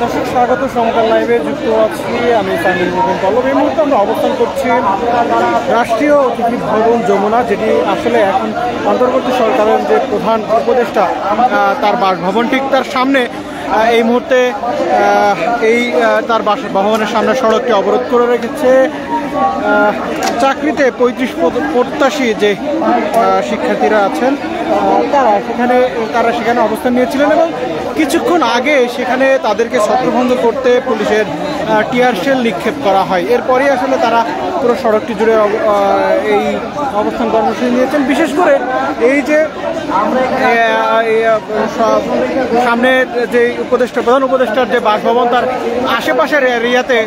দর্শক স্বাগত সমকাল লাইভে যুক্ত আছি আমি তামিল মুবিন পল্লব। এই মুহূর্তে আমরা অবস্থান করছি রাষ্ট্রীয় অতিথি ভবন যমুনা, যেটি আসলে এখন অন্তর্বর্তী সরকারের যে প্রধান উপদেষ্টা তার বাসভবন, ঠিক তার সামনে এই মুহূর্তে তার বাসভবনের সামনে সড়কটি অবরোধ করে রেখেছে চাকরিতে 35 প্রত্যাশী যে শিক্ষার্থীরা আছেন তারা সেখানে অবস্থান নিয়েছিলেন এবং কিছুক্ষণ আগে সেখানে তাদেরকে ছত্রভঙ্গ করতে পুলিশের টিয়ার শেল নিক্ষেপ করা হয়। এরপরেই আসলে তারা পুরো সড়কটি জুড়ে এই অবস্থান কর্মসূচি নিয়েছেন। বিশেষ করে এই যে সামনে যে প্রধান উপদেষ্টার যে বাসভবন, তার আশেপাশের এরিয়াতে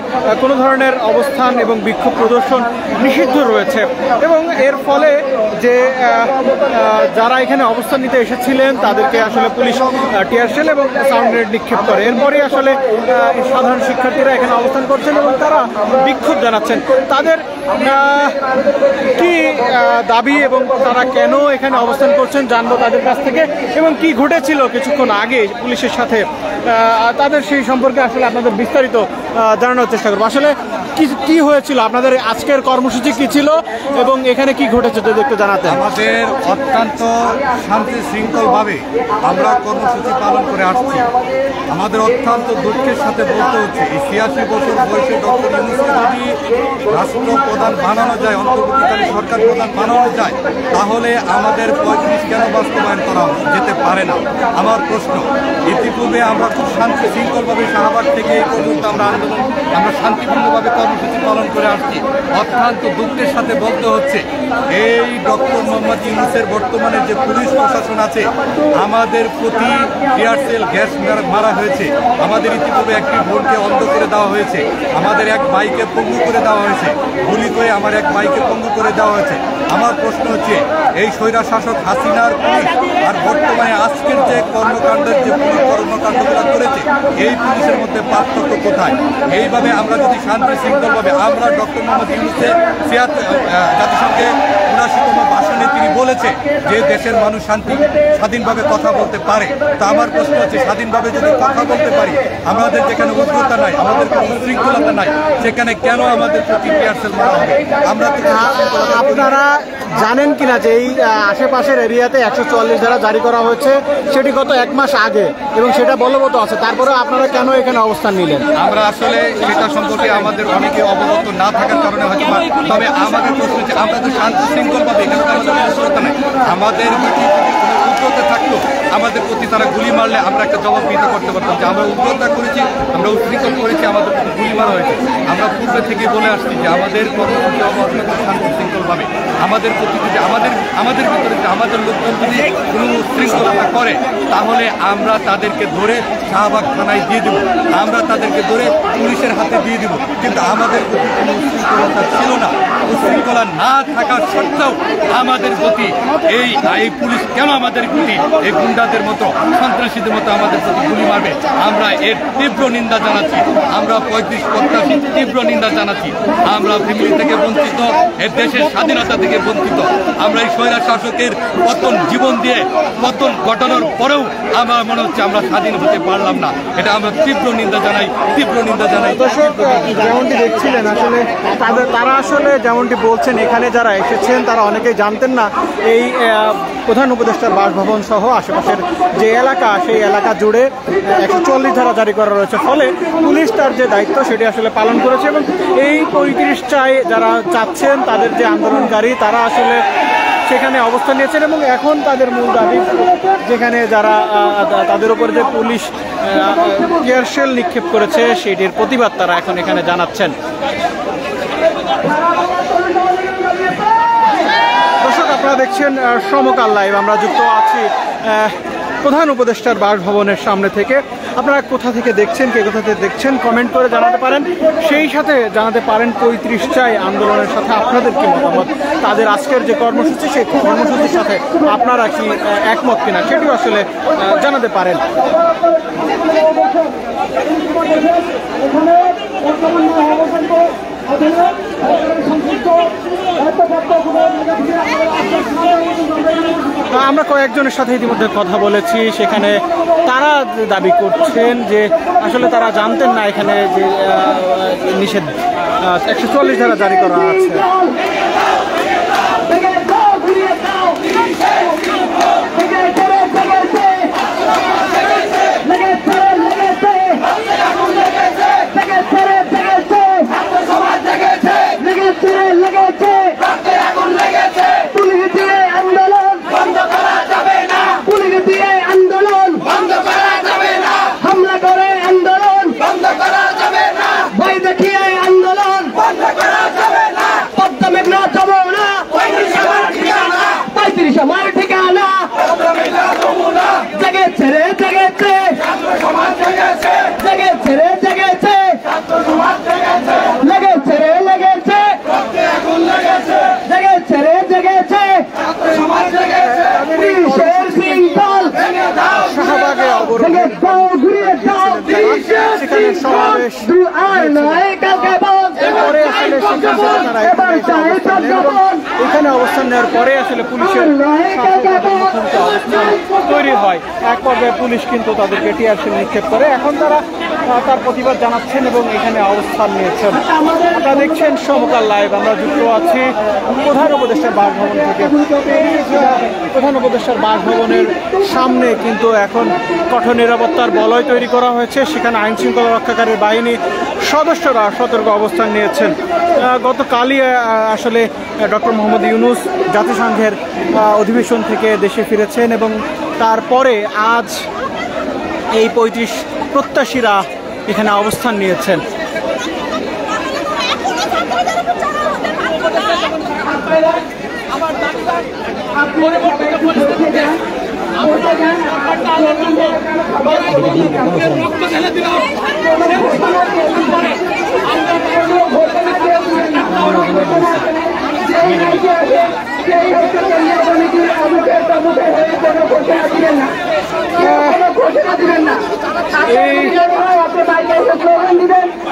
কোনো ধরনের অবস্থান এবং বিক্ষোভ প্রদর্শন নিষিদ্ধ রয়েছে এবং এর ফলে যে যারা এখানে অবস্থান নিতে এসেছিলেন তাদেরকে আসলে পুলিশ টিয়ার শেল এবং সাউন্ড গ্রেনেড নিক্ষেপ করে। এরপরেই আসলে সাধারণ শিক্ষার্থীরা এখানে অবস্থান করছেন এবং তারা বিক্ষোভ জানাচ্ছেন তাদের কি দাবি এবং তারা কেন এখানে অবস্থান করছেন জানবো তাদের কাছ থেকে, এবং কি ঘটেছিল কিছুক্ষণ আগে পুলিশের সাথে তাদের সেই সম্পর্কে আসলে আপনাদের বিস্তারিত জানানোর চেষ্টা করবো। আসলে কি হয়েছিল, আপনাদের আজকের কর্মসূচি কি ছিল এবং এখানে কি ঘটেছে যদি একটু জানাতে। আমাদের অত্যন্ত শান্তি শৃঙ্খলভাবে আমরা কর্মসূচি পালন করে আসছি। আমাদের অত্যন্ত দুঃখের সাথে বলতে হচ্ছে, এই 86 বছর বয়সে ডক্টর ইউনূসকে যদি রাষ্ট্রপ্রধান বানানো যায়, অন্তর্বর্তীকালীন সরকার প্রধান বানানো যায়, তাহলে আমাদের 35 কেন বাস্তবায়ন করা যেতে পারে না? আমার প্রশ্ন। ইতিপূর্বে আমরা খুব শান্তি শৃঙ্খলভাবে শাহবাগ থেকে এই পর্যন্ত আমরা শান্তিপূর্ণভাবে কর্মসূচি পালন করে আসছি। অত্যন্ত দুঃখের সাথে বলতে হচ্ছে, এই ডক্টর মোহাম্মদ ইউনূসের বর্তমানে যে পুলিশ প্রশাসন আছে, আমাদের প্রতি টিয়ার সেল গ্যাস মারা হয়েছে, আমাদের ইতিপূর্বে একটি বোনকে অন্ধ করে দেওয়া হয়েছে, আমাদের এক ভাইকে পঙ্গু করে দেওয়া হয়েছে, গুলি করে আমার এক ভাইকে পঙ্গু করে দেওয়া হয়েছে। আমার প্রশ্ন হচ্ছে, এই স্বৈরা শাসক হাসিনার পুলিশ আর বর্তমানে আজকের যে কর্মকাণ্ডের যে পুলিশ কর্মকাণ্ডগুলো করেছে, এই পুলিশের মধ্যে পার্থক্য কোথায়? এইভাবে আমরা যদি শান্তি শৃঙ্খলভাবে আমরা ডক্টর মোহাম্মদ ইউনূসের জাতিসংঘে ৭৯তম ভাষণে তিনি বলেছে যে দেশের মানুষ স্বাধীনভাবে কথা বলতে পারে। তো আমার প্রশ্ন হচ্ছে, স্বাধীনভাবে যদি কথা বলতে পারি, আমাদের যেখানে উগ্রতা নাই, আমাদের কোনো উশৃঙ্খলতা নাই, সেখানে কেন আমাদের প্রতি টিয়ার সেল মারা হবে? আমরা আপনারা জানেন কিনা যে এই আশেপাশের এরিয়াতে 144 ধারা জারি করা হয়েছে, সেটি গত 1 মাস আগে এবং সেটা বলবৎ আছে, তারপরে আপনারা কেন এখানে অবস্থান নিলেন? আমরা আসলে সেটা সম্পর্কে আমাদের অনেকে অবগত না থাকার কারণে হয়তো, তবে আমাদের প্রশ্ন হচ্ছে, আমরা তো শান্তি শৃঙ্খলভাবে, এখানে আমাদের উগ্রতা নাই, আমাদের প্রতি কোনো উগ্রতা থাকতো, আমাদের প্রতি তারা গুলি মারলে আমরা একটা জবাব দিতে করতে পারতাম যে আমরা উগ্রতা করেছি, আমরা উশৃঙ্খল করেছি, আমাদের প্রতি গুলি মারা হয়েছে। আমরা পূর্বে থেকে বলে আসছি যে আমাদের কর্মসূচি অত্যন্ত শান্তি শৃঙ্খলভাবে, আমাদের প্রতি যদি আমাদের ভিতরে যে আমাদের লোকজন যদি কোনো উশৃঙ্খলতা করে, তাহলে আমরা তাদেরকে ধরে শাহবাগ থানায় দিয়ে দেবো, আমরা তাদেরকে ধরে পুলিশের হাতে দিয়ে দেবো। কিন্তু আমাদের প্রতি কোনো উশৃঙ্খলতা ছিল না। উশৃঙ্খলা না থাকার সত্ত্বেও আমাদের প্রতি এই পুলিশ কেন আমাদের প্রতি এই গুন্ডাদের মতো, সন্ত্রাসীদের মতো আমাদের প্রতি গুলি মারবে? আমরা এর তীব্র নিন্দা জানাচ্ছি। আমরা 35 প্রত্যাশী তীব্র নিন্দা জানাচ্ছি। আমরা ফ্যামিলি থেকে বঞ্চিত, এর দেশের স্বাধীনতা থেকে বঞ্চিত। আমরা এই স্বৈরা শাসকের পতন জীবন দিয়ে পতন ঘটানোর পরেও আমার মনে হচ্ছে আমরা স্বাধীন হতে পারলাম না। এটা আমরা তীব্র নিন্দা জানাই। দর্শক, যেমনটি দেখছিলেন, আসলে তারা আসলে যেমনটি বলছেন, এখানে যারা এসেছেন তারা অনেকেই জানতেন না এই প্রধান উপদেষ্টার বাসভবন সহ আশেপাশের যে এলাকা, সেই এলাকা জুড়ে 144 ধারা জারি করা রয়েছে। ফলে পুলিশ তার যে দায়িত্ব সেটি আসলে পালন করেছে এবং এই 35 যারা চাচ্ছেন, তাদের যে আন্দোলনকারী, তারা আসলে সেখানে অবস্থান নিয়েছেন এবং এখন তাদের মূল দাবি, যেখানে যারা তাদের উপর যে পুলিশ টিয়ার শেল নিক্ষেপ করেছে সেটির প্রতিবাদ তারা এখন এখানে জানাচ্ছেন। দর্শক, আপনারা দেখছেন সমকাল লাইভ, আমরা যুক্ত আছি প্রধান উপদেষ্টার বাসভবনের সামনে থেকে। আপনারা কোথা থেকে দেখছেন, কে কোথা থেকে দেখছেন কমেন্ট করে জানাতে পারেন। সেই সাথে জানাতে পারেন 35 আন্দোলনের সাথে আপনাদের কি মতামত, তাদের আজকের যে কর্মসূচি, সেই কর্মসূচির সাথে আপনারা কি একমত কিনা সেটিও আসলে জানাতে পারেন। আমরা কয়েকজনের সাথে ইতিমধ্যে কথা বলেছি, সেখানে তারা দাবি করছেন যে আসলে তারা জানতেন না এখানে যে নিষেধ 144 ধারা জারি করা আছে। এখানে অবস্থান নেওয়ার পরে আসলে পুলিশের তৈরি হয়। এক পর্যায়ে পুলিশ কিন্তু তাদেরকে টিয়ারশেল নিক্ষেপ করে। এখন তারা তার প্রতিবাদ জানাচ্ছেন এবং এখানে অবস্থান নিয়েছেন। আপনারা দেখছেন সমকাল লাইভ। আমরা যুক্ত আছি প্রধান উপদেষ্টার বাসভবন থেকে। প্রধান উপদেষ্টার বাসভবনের সামনে কিন্তু এখন কঠোর নিরাপত্তার বলয় তৈরি করা হয়েছে। সেখানে আইন শৃঙ্খলা রক্ষাকারী বাহিনী সদস্যরা সতর্ক অবস্থান নিয়েছেন। গতকালই আসলে ডক্টর মোহাম্মদ ইউনূস জাতিসংঘের অধিবেশন থেকে দেশে ফিরেছেন এবং তারপরে আজ এই 35 প্রত্যাশীরা এখানে অবস্থান নিয়েছেন।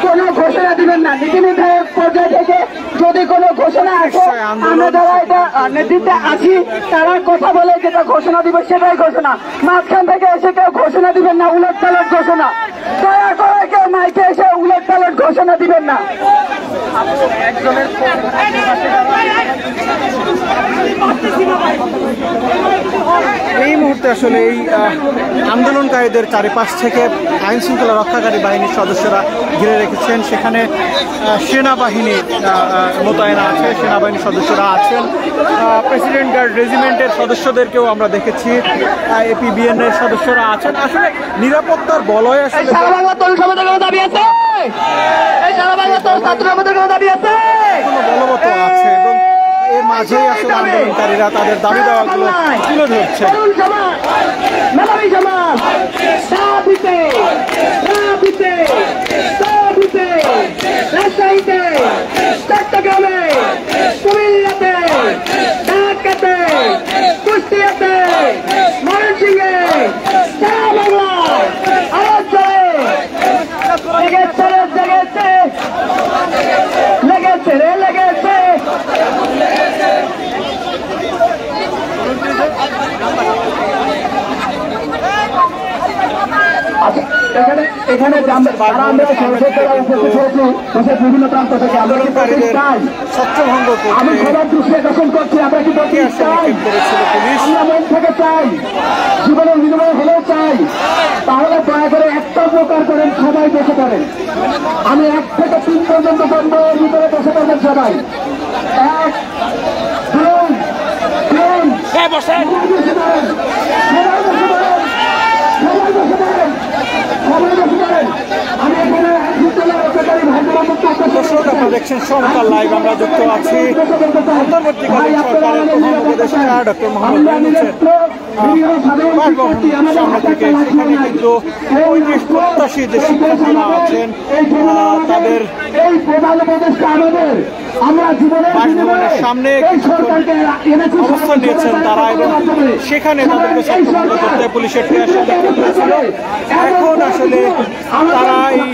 কোনো ঘোষণা দিবেন না। নীতি নির্ধারক পর্যায় থেকে যদি কোনো ঘোষণা আসে, আমরা যারা এটা নেতৃত্বে আছি তারা কথা বলে যেটা ঘোষণা দিবে সেটাই ঘোষণা। মাঝখান থেকে এসে কেউ ঘোষণা দিবেন না উলট পালট ঘোষণা। দয়া করে কেউ মাইকে এসে উলট পালট ঘোষণা দিবেন না। এই মুহূর্তে আসলে এই আন্দোলনকারীদের চারিপাশ থেকে আইন শৃঙ্খলা রক্ষাকারী বাহিনীর সদস্যরা ঘিরে রেখেছেন। সেখানে সেনাবাহিনী মোতায়েন আছে, সেনাবাহিনীর সদস্যরা আছেন। প্রেসিডেন্ট গার্ড রেজিমেন্টের সদস্যদেরকেও আমরা দেখেছি, এপিবিএন এর সদস্যরা আছেন। আসলে নিরাপত্তার বলয় আসলে বলবৎ আছে এবং এর মাঝেই আসলে আন্দোলনকারীরা তাদের দাবি দাওয়াগুলো তুলে ধরছে। চট্টগ্রামে, কুমিল্লাতে, ঢাকাতে, কুষ্টিয়াতে, ময়মনসিংহে, সারা বাংলায় আওয়াজ চলে। লেগেছে লেগেছে রে লেগেছে। এখানে বিভিন্ন প্রান্ত থেকে আমি সবার দৃষ্টি আকর্ষণ করছি। আমরা কি বলতে চাই? আমরা মন থেকে চাই, জীবনের বিনিময় হলেও চাই। তাহলে দয়া করে একটা উপকার করেন, সবাই বসে পড়েন। আমি 1 থেকে 3 পর্যন্ত বন্ধের ভিতরে বসে পড়বেন সবাই। 1, 2, 3 বসেন। দর্শক, আপনারা দেখছেন সমকাল লাইভ। আমরা যুক্ত আছি অন্তর্বর্তীকালীন সরকারের প্রধান উপদেষ্টা ডক্টর মোহাম্মদ ইউনূসের বাসভবন সামনে থেকে। সেখানে কিন্তু 35 প্রত্যাশী যে শিক্ষার্থীরা আছেন তাদের এই প্রধান উপদেষ্টা আমাদের আমরা জীবনের বাসভবনের সামনে অবস্থান নিয়েছেন তারা এবং সেখানে তাদেরকে ছত্রভঙ্গ করতে পুলিশের টিয়ারশেল ছিল। এখন আসলে তারা এই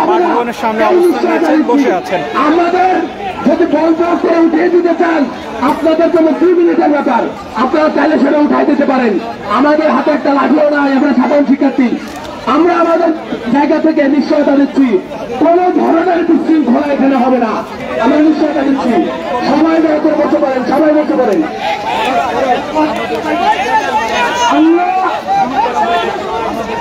বাসভবনের সামনে অবস্থান নিয়েছেন, বসে আছেন। আমাদের যদি বলতে উঠিয়ে দিতে চান আপনাদের জন্য 2 মিনিটের ব্যাপার, আপনারা চাইলে সেটা উঠাই দিতে পারেন। আমাদের হাতে একটা লাঠিও নাই, আমরা সাধারণ শিক্ষার্থী। আমরা আমাদের জায়গা থেকে নিশ্চয়তা দিচ্ছি কোন ধরনের বিশৃঙ্খলা এখানে হবে না। আমরা নিশ্চয়তা দিচ্ছি, সবাই দয়া করে বসতে পারেন, সবাই বসতে পারেন।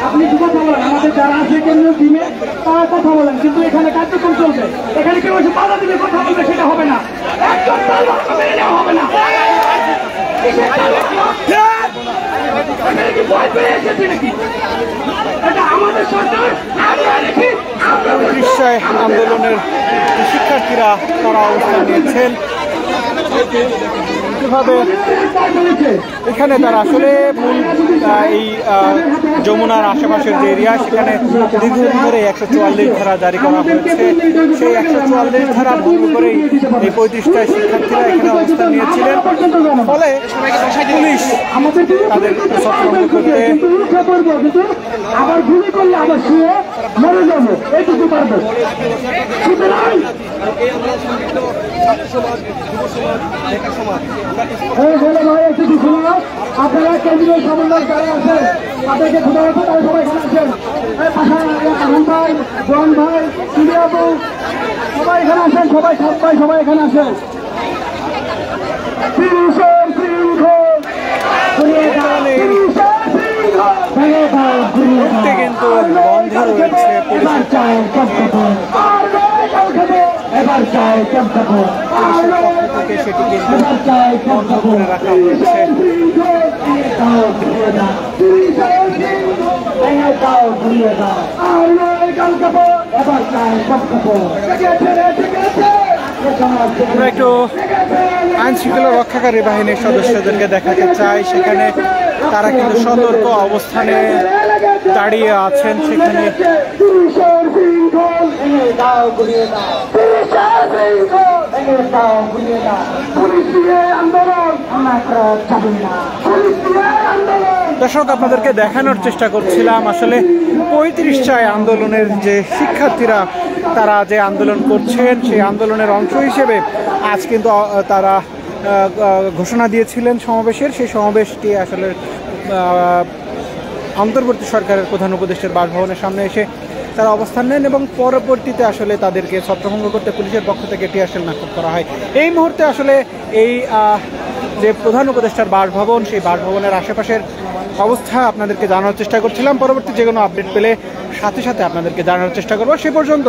আপনি কি কথা বলেন, আমাদের যারা আছে কেন্দ্রীয় টিমে তারা কথা বলেন, কিন্তু এখানে কার্যক্রম চলবে, এখানে কেউ এসে বাধা দিলে কথা বলবে সেটা হবে না। একদম হবে না। আমাদের সরকার চিকিৎসায় আন্দোলনের শিক্ষার্থীরা তারা অবস্থান নিয়েছেন। কিভাবে এখানে তারা আসলে মূল এই যমুনার আশেপাশের যে এরিয়া সেখানে দীর্ঘদিন ধরে 144 ধারা জারি করা হয়েছে। সেই 144 ধারা ভঙ্গ করেই এই 35টায় শিক্ষার্থীরা এখানে অবস্থান নিয়েছিলেন। ফলে পুলিশ তাদের ছত্রভঙ্গ করতে আবার গুলি করলে আবার শুয়ে মরে যাবো, এইটুকু পারবো। ভাই একটু শুনুন, আপনারা কেন্দ্রীয় সমন্বয় যারা আছেন তাদেরকে ধন্যবাদ, তারা সবাই এখানে আছেন। আহম ভাই, জোয়ান ভাই, সিরিয়াবু সবাই এখানে আছেন, সবাই এখানে আছেন। কিন্তু বন্ধ রয়েছে পুলিশের এবার চাই থেকে সেটি কিন্তু বন্ধ করে রাখা হয়েছে। আমরা একটু আইন শৃঙ্খলা রক্ষাকারী বাহিনীর সদস্যদেরকে দেখাতে চাই, সেখানে তারা কিন্তু সতর্ক অবস্থানে দাঁড়িয়ে আছেন। সেখানে দর্শক আপনাদেরকে দেখানোর চেষ্টা করছিলাম আসলে 35টায় আন্দোলনের যে শিক্ষার্থীরা তারা যে আন্দোলন করছেন সেই আন্দোলনের অংশ হিসেবে আজ কিন্তু তারা ঘোষণা দিয়েছিলেন সমাবেশের। সেই সমাবেশটি আসলে অন্তর্বর্তী সরকারের প্রধান উপদেষ্টার বাসভবনের সামনে এসে তারা অবস্থান নেন এবং পরবর্তীতে আসলে তাদেরকে ছত্রভঙ্গ করতে পুলিশের পক্ষ থেকে টিয়ারশেল নিক্ষেপ করা হয়। এই মুহূর্তে আসলে এই যে প্রধান উপদেষ্টার বাসভবন সেই বাসভবনের আশেপাশের অবস্থা আপনাদেরকে জানানোর চেষ্টা করছিলাম। পরবর্তী যে কোনো আপডেট পেলে সাথে সাথে আপনাদেরকে জানানোর চেষ্টা করবো। সে পর্যন্ত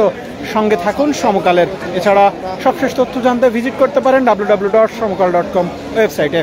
সঙ্গে থাকুন সমকালের। এছাড়া সবশেষ তথ্য জানতে ভিজিট করতে পারেন www.সমকাল.com ওয়েবসাইটে।